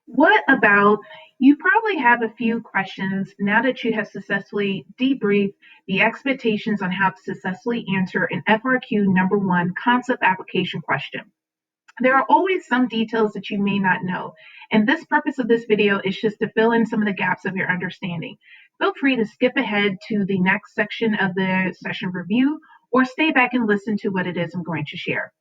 What about you probably have a few questions now that you have successfully debriefed the expectations on how to successfully answer an FRQ number one concept application question. There are always some details that you may not know, and this purpose of this video is just to fill in some of the gaps of your understanding. Feel free to skip ahead to the next section of the session review or stay back and listen to what it is I'm going to share.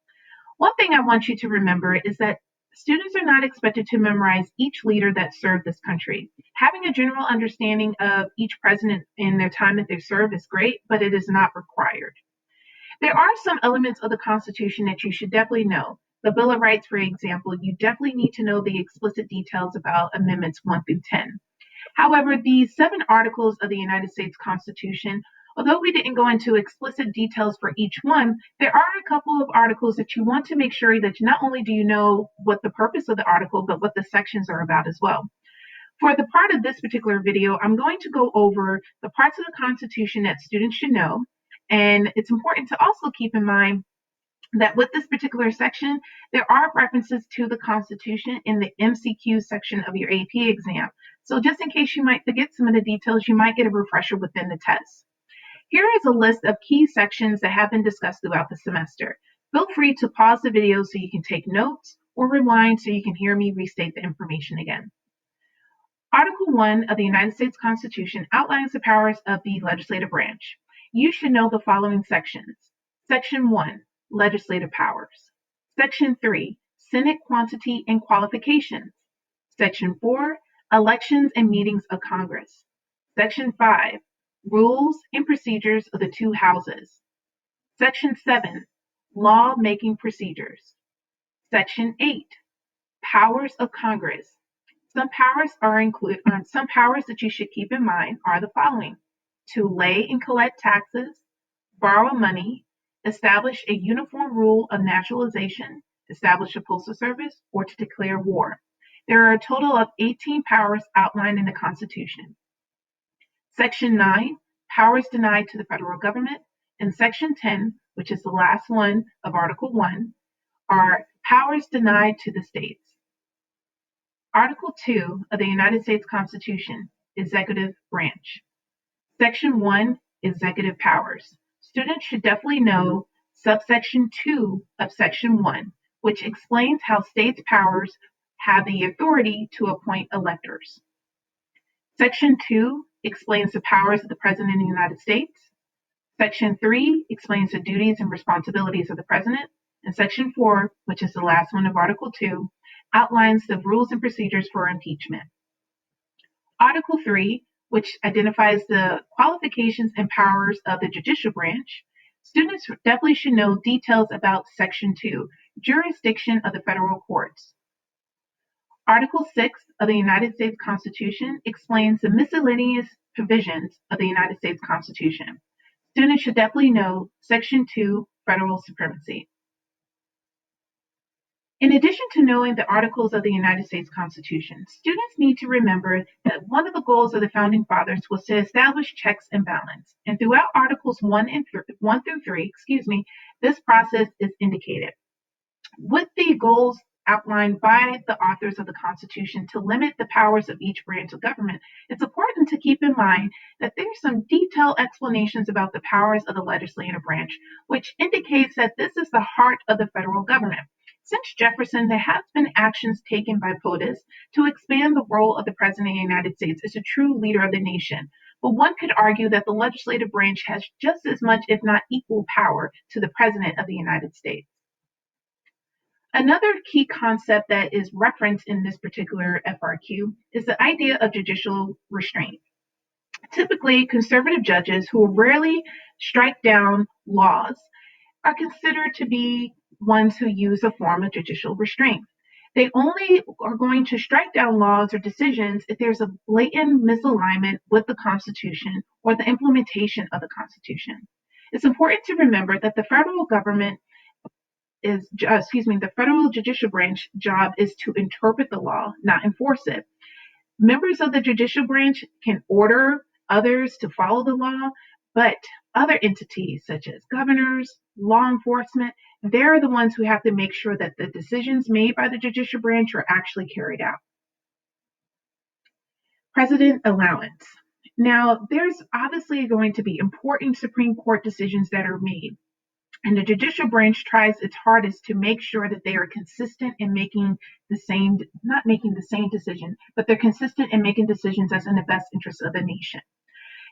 One thing I want you to remember is that students are not expected to memorize each leader that served this country. Having a general understanding of each president in their time that they serve is great, but it is not required. There are some elements of the Constitution that you should definitely know. The Bill of Rights, for example, you definitely need to know the explicit details about Amendments 1 through 10. However, the 7 articles of the United States Constitution, although we didn't go into explicit details for each one, there are a couple of articles that you want to make sure that not only do you know what the purpose of the article, but what the sections are about as well. For the part of this particular video, I'm going to go over the parts of the Constitution that students should know. And it's important to also keep in mind that with this particular section, there are references to the Constitution in the MCQ section of your AP exam. So just in case you might forget some of the details, you might get a refresher within the test. Here is a list of key sections that have been discussed throughout the semester. Feel free to pause the video so you can take notes or rewind so you can hear me restate the information again. Article 1 of the United States Constitution outlines the powers of the legislative branch. You should know the following sections. Section 1, legislative powers. Section 3, Senate quantity and qualifications. Section 4, elections and meetings of Congress. Section 5, rules and procedures of the two houses. Section 7, law-making procedures. Section 8, powers of Congress. Some powers that you should keep in mind are the following: to lay and collect taxes, borrow money, establish a uniform rule of naturalization, establish a postal service, or to declare war. There are a total of 18 powers outlined in the Constitution. Section 9, powers denied to the federal government, and Section 10, which is the last one of Article 1, are powers denied to the states. Article 2 of the United States Constitution, Executive Branch. Section 1, Executive Powers. Students should definitely know subsection 2 of Section 1, which explains how states' powers have the authority to appoint electors. Section 2 explains the powers of the President of the United States. Section 3 explains the duties and responsibilities of the President. And Section 4, which is the last one of Article 2, outlines the rules and procedures for impeachment. Article 3, which identifies the qualifications and powers of the judicial branch. Students definitely should know details about Section 2, jurisdiction of the federal courts. Article 6 of the United States Constitution explains the miscellaneous provisions of the United States Constitution. Students should definitely know Section 2, federal supremacy. In addition to knowing the articles of the United States Constitution, students need to remember that one of the goals of the Founding Fathers was to establish checks and balance. And throughout Articles 1 through 3, this process is indicated. With the goals outlined by the authors of the Constitution to limit the powers of each branch of government, it's important to keep in mind that there's some detailed explanations about the powers of the legislative branch, which indicates that this is the heart of the federal government. Since Jefferson, there have been actions taken by POTUS to expand the role of the President of the United States as a true leader of the nation. But one could argue that the legislative branch has just as much, if not equal, power to the President of the United States. Another key concept that is referenced in this particular FRQ is the idea of judicial restraint. Typically, conservative judges who rarely strike down laws are considered to be ones who use a form of judicial restraint. They only are going to strike down laws or decisions if there's a blatant misalignment with the Constitution or the implementation of the Constitution. It's important to remember that the federal judicial branch job is to interpret the law, not enforce it. Members of the judicial branch can order others to follow the law, but other entities such as governors, law enforcement, they're the ones who have to make sure that the decisions made by the judicial branch are actually carried out. President allowance. Now, there's obviously going to be important Supreme Court decisions that are made, and the judicial branch tries its hardest to make sure that they are consistent in making the same, not making the same decision, but they're consistent in making decisions that's in the best interest of the nation.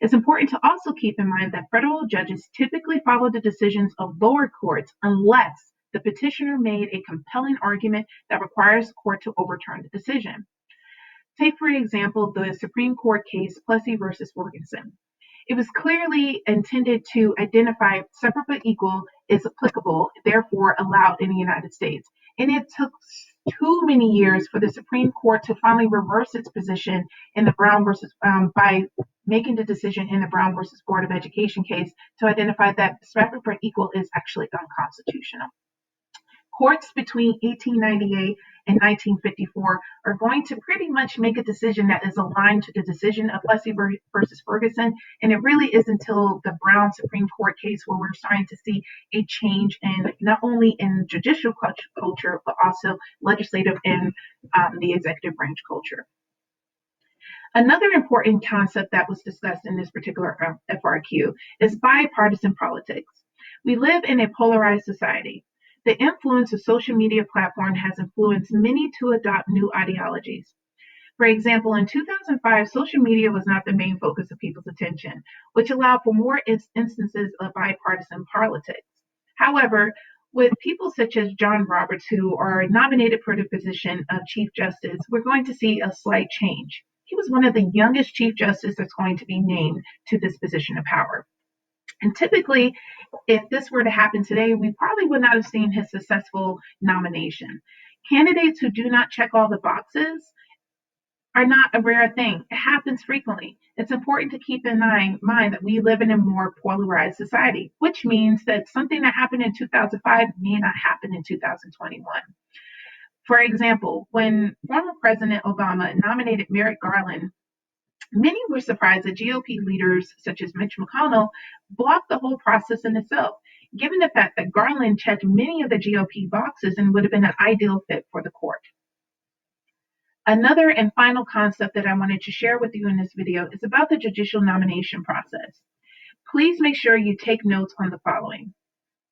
It's important to also keep in mind that federal judges typically follow the decisions of lower courts unless the petitioner made a compelling argument that requires the court to overturn the decision. Take, for example, the Supreme Court case Plessy versus Ferguson. It was clearly intended to identify separate but equal is applicable, therefore allowed in the United States. And it took too many years for the Supreme Court to finally reverse its position in the Brown versus by making the decision in the Brown versus Board of Education case to identify that separate but equal is actually unconstitutional. Courts between 1898 and 1954 are going to pretty much make a decision that is aligned to the decision of Plessy versus Ferguson, and it really is until the Brown Supreme Court case where we're starting to see a change in not only in judicial culture, but also legislative and the executive branch culture. Another important concept that was discussed in this particular FRQ is bipartisan politics. We live in a polarized society. The influence of social media platform has influenced many to adopt new ideologies. For example, in 2005, social media was not the main focus of people's attention, which allowed for more instances of bipartisan politics. However, with people such as John Roberts, who are nominated for the position of Chief Justice, we're going to see a slight change. He was one of the youngest Chief Justice that's going to be named to this position of power. And typically, if this were to happen today, we probably would not have seen his successful nomination. Candidates who do not check all the boxes are not a rare thing. It happens frequently. It's important to keep in mind that we live in a more polarized society, which means that something that happened in 2005 may not happen in 2021. For example, when former President Obama nominated Merrick Garland, many were surprised that GOP leaders such as Mitch McConnell blocked the whole process in itself, given the fact that Garland checked many of the GOP boxes and would have been an ideal fit for the court. Another and final concept that I wanted to share with you in this video is about the judicial nomination process. Please make sure you take notes on the following.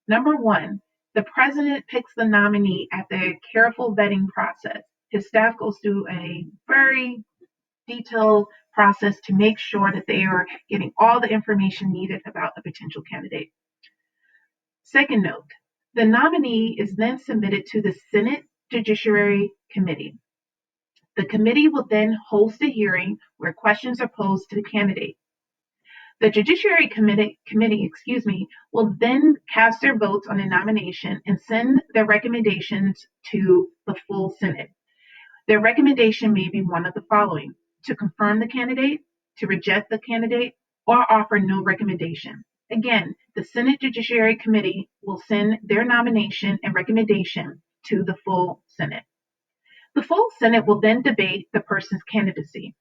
Number one, the president picks the nominee after a careful vetting process. His staff goes through a very detailed process to make sure that they are getting all the information needed about a potential candidate. Second note, the nominee is then submitted to the Senate Judiciary Committee. The committee will then host a hearing where questions are posed to the candidate. The Judiciary Committee will then cast their votes on the nomination and send their recommendations to the full Senate. Their recommendation may be one of the following: to confirm the candidate, to reject the candidate, or offer no recommendation. Again, the Senate Judiciary Committee will send their nomination and recommendation to the full Senate. The full Senate will then debate the person's candidacy.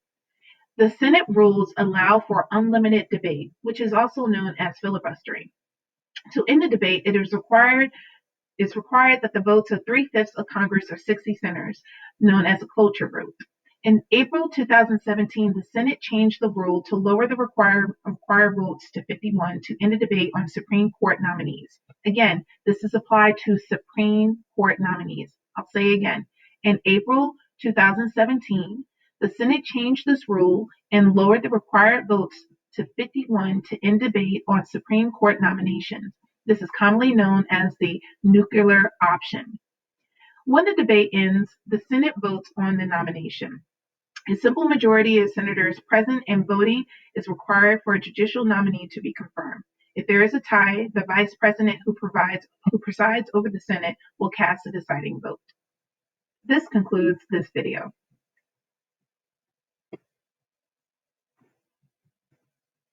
The Senate rules allow for unlimited debate, which is also known as filibustering. To end the debate, it is required that the votes of 3/5 of Congress or 60 senators, known as a cloture vote. In April 2017, the Senate changed the rule to lower the required votes to 51 to end the debate on Supreme Court nominees. Again, this is applied to Supreme Court nominees. I'll say again, in April 2017, the Senate changed this rule and lowered the required votes to 51 to end debate on Supreme Court nominations. This is commonly known as the nuclear option. When the debate ends, the Senate votes on the nomination. A simple majority of senators present and voting is required for a judicial nominee to be confirmed. If there is a tie, the vice president who presides over the Senate will cast the deciding vote. This concludes this video.